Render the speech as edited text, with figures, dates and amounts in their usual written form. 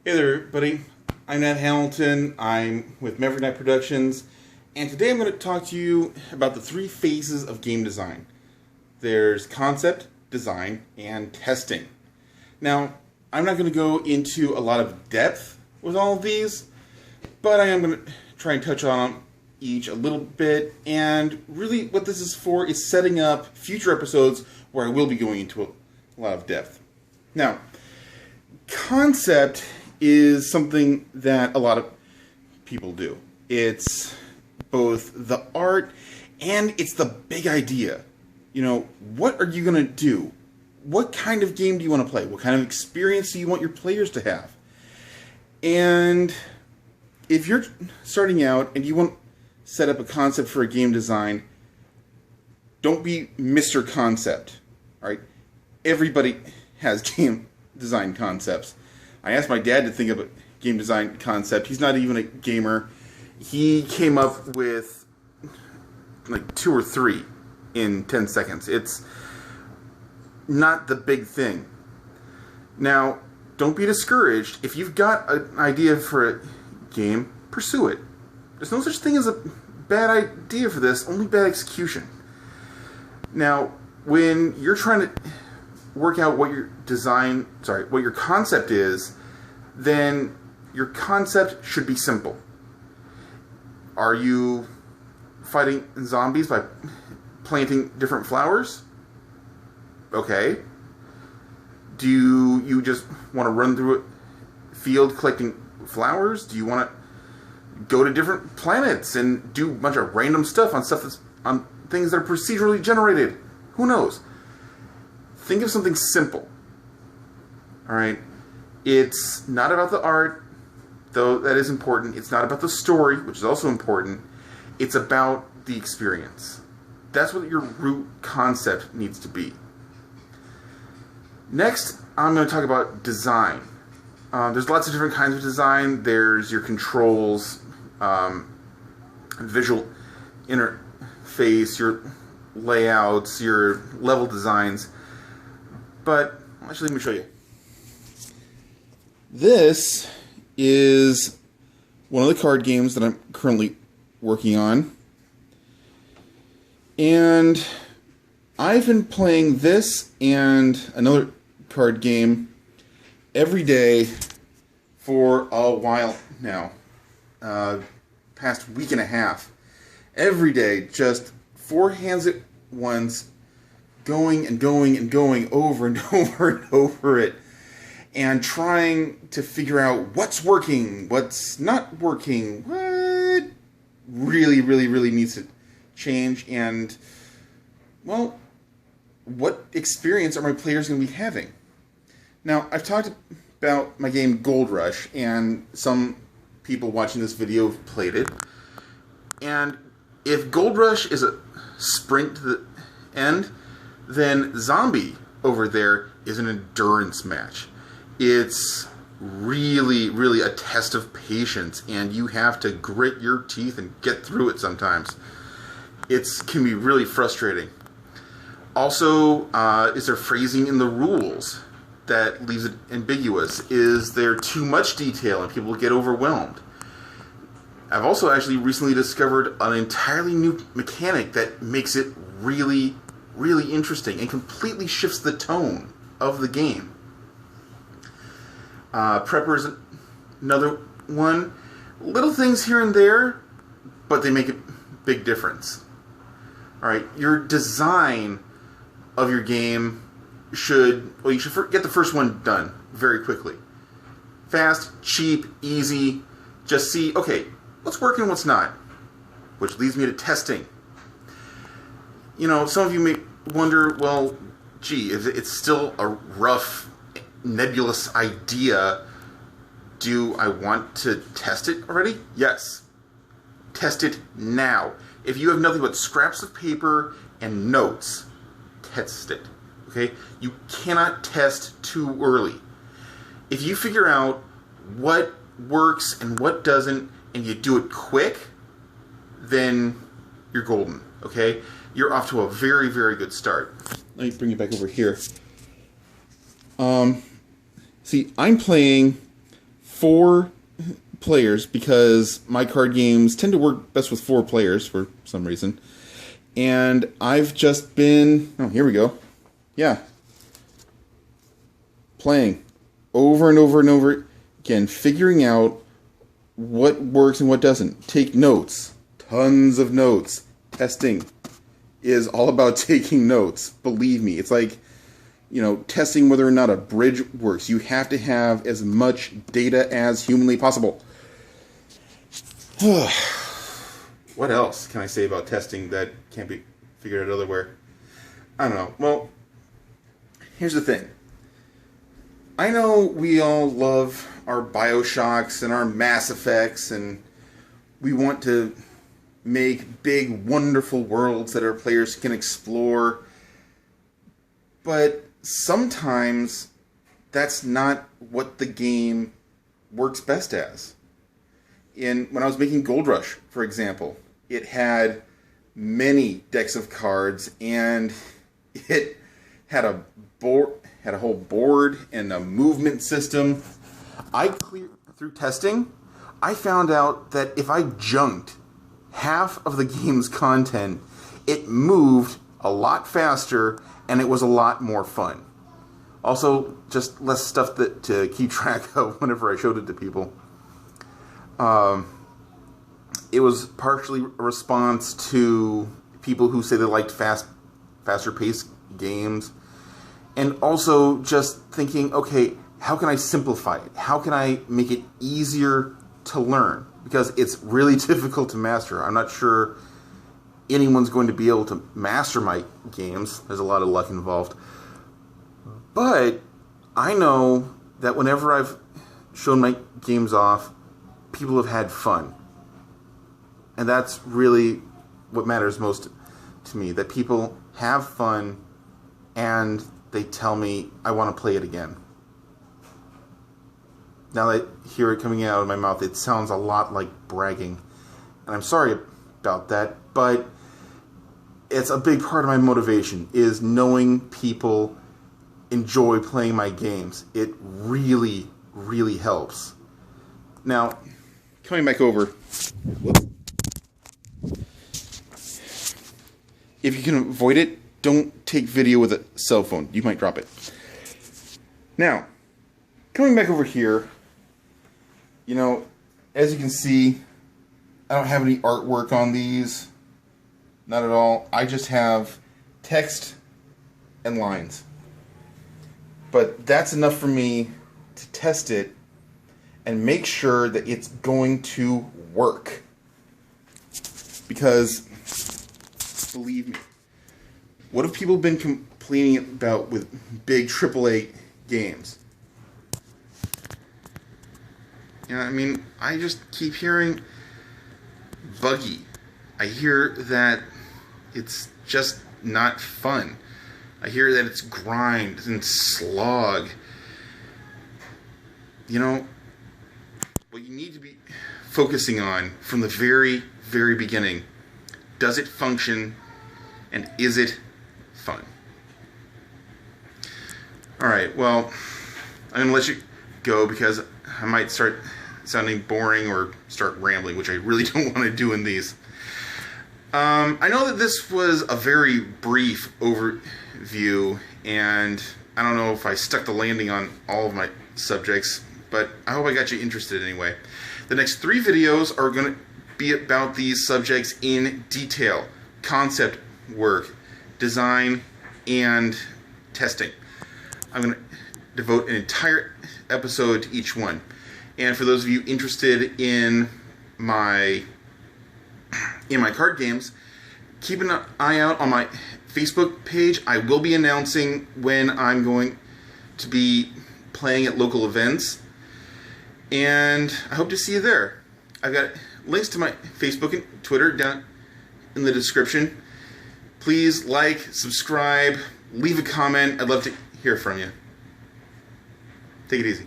Hey there, everybody. I'm Nat Hamilton. I'm with Maverick Knight Productions, and today I'm going to talk to you about the three phases of game design. There's concept, design, and testing. Now, I'm not going to go into a lot of depth with all of these, but I am going to try and touch on each a little bit, and really what this is for is setting up future episodes where I will be going into a lot of depth. Now, concept is something that a lot of people do. It's both the art and it's the big idea. You know, what are you going to do? What kind of game do you want to play? What kind of experience do you want your players to have? And if you're starting out and you want to set up a concept for a game design, don't be Mr. Concept. All right? Everybody has game design concepts. I asked my dad to think of a game design concept. He's not even a gamer. He came up with like 2 or 3 in 10 seconds. It's not the big thing. Now, don't be discouraged. If you've got an idea for a game, pursue it. There's no such thing as a bad idea for this, only bad execution. Now, when you're trying to work out what your what your concept is, then your concept should be simple. Are you fighting zombies by planting different flowers? Okay. Do you just want to run through a field collecting flowers? Do you want to go to different planets and do a bunch of random stuff on things that are procedurally generated? Who knows? Think of something simple. Alright? It's not about the art, though that is important. It's not about the story, which is also important. It's about the experience. That's what your root concept needs to be. Next, I'm going to talk about design. There's lots of different kinds of design. There's your controls, visual interface, your layouts, your level designs. But actually, let me show you. This is one of the card games that I'm currently working on. And I've been playing this and another card game every day for a while now. Past week and a half. Every day, just 4 hands at once, going and going and going over and over and over it, and trying to figure out what's working, what's not working, what really needs to change, and, well, what experience are my players going to be having? Now, I've talked about my game Gold Rush, and some people watching this video have played it, and if Gold Rush is a sprint to the end, then Zombie over there is an endurance match. It's really a test of patience, and you have to grit your teeth and get through it sometimes. It can be really frustrating. Also, is there phrasing in the rules that leaves it ambiguous? Is there too much detail and people get overwhelmed? I've also actually recently discovered an entirely new mechanic that makes it really interesting and completely shifts the tone of the game. Prepper is another one. Little things here and there, but they make a big difference. Alright, your design of your game you should get the first one done very quickly. Fast, cheap, easy. Just see, okay, what's working, what's not. Which leads me to testing. You know, some of you may wonder, well, gee, if it's still a rough, nebulous idea, do I want to test it already? Yes. Test it now. If you have nothing but scraps of paper and notes, test it. Okay? You cannot test too early. If you figure out what works and what doesn't, and you do it quick, then you're golden. Okay? You're off to a very good start. Let me bring you back over here. See, I'm playing 4 players because my card games tend to work best with 4 players for some reason. And I've just been, oh, here we go. Yeah. Playing over and over and over again, figuring out what works and what doesn't. Take notes. Tons of notes. Testing is all about taking notes. Believe me. It's like, testing whether or not a bridge works. You have to have as much data as humanly possible. What else can I say about testing that can't be figured out elsewhere? I don't know. Well, here's the thing. I know we all love our BioShocks and our Mass Effects, and we want to make big, wonderful worlds that our players can explore. But sometimes that's not what the game works best as. When I was making Gold Rush, for example, it had many decks of cards, and it had a whole board and a movement system. Through testing, I found out that if I junked half of the game's content, it moved a lot faster and it was a lot more fun. Also, just less stuff to keep track of whenever I showed it to people. It was partially a response to people who say they liked faster paced games. And also just thinking, okay, how can I simplify it? How can I make it easier to learn? Because it's really difficult to master. I'm not sure anyone's going to be able to master my games. There's a lot of luck involved. But I know that whenever I've shown my games off, people have had fun. And that's really what matters most to me, that people have fun and they tell me, I want to play it again. Now that I hear it coming out of my mouth, it sounds a lot like bragging. And I'm sorry about that, but it's a big part of my motivation, is knowing people enjoy playing my games. It really, really helps. Now, coming back over. Whoops. If you can avoid it, don't take video with a cell phone. You might drop it. Now, coming back over here, as you can see, I don't have any artwork on these. Not at all. I just have text and lines. But that's enough for me to test it and make sure that it's going to work. Because, believe me, what have people been complaining about with big AAA games? I just keep hearing buggy. I hear that it's just not fun. I hear that it's grind and slog. What you need to be focusing on from the very, very beginning, does it function and is it fun? Alright, well, I'm going to let you go because I might start sounding boring or start rambling, which I really don't want to do in these. I know that this was a very brief overview, and I don't know if I stuck the landing on all of my subjects, but I hope I got you interested anyway. The next 3 videos are going to be about these subjects in detail: concept work, design, and testing. I'm going to devote an entire episode to each one. And for those of you interested in my card games, keep an eye out on my Facebook page. I will be announcing when I'm going to be playing at local events, and I hope to see you there. I've got links to my Facebook and Twitter down in the description. Please like, subscribe, leave a comment. I'd love to hear from you. Take it easy.